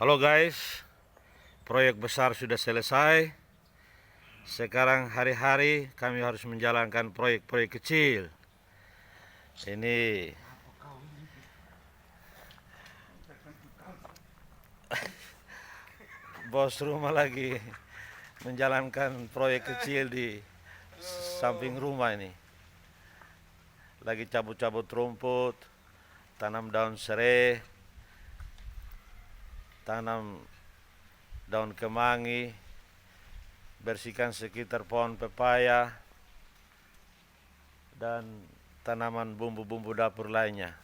Halo guys, proyek besar sudah selesai. Sekarang hari-hari kami harus menjalankan proyek-proyek kecil. Ini bos rumah lagi menjalankan proyek kecil di samping rumah ini. Lagi cabut-cabut rumput, tanam daun serai, tanam daun kemangi, bersihkan sekitar pohon pepaya, dan tanaman bumbu-bumbu dapur lainnya.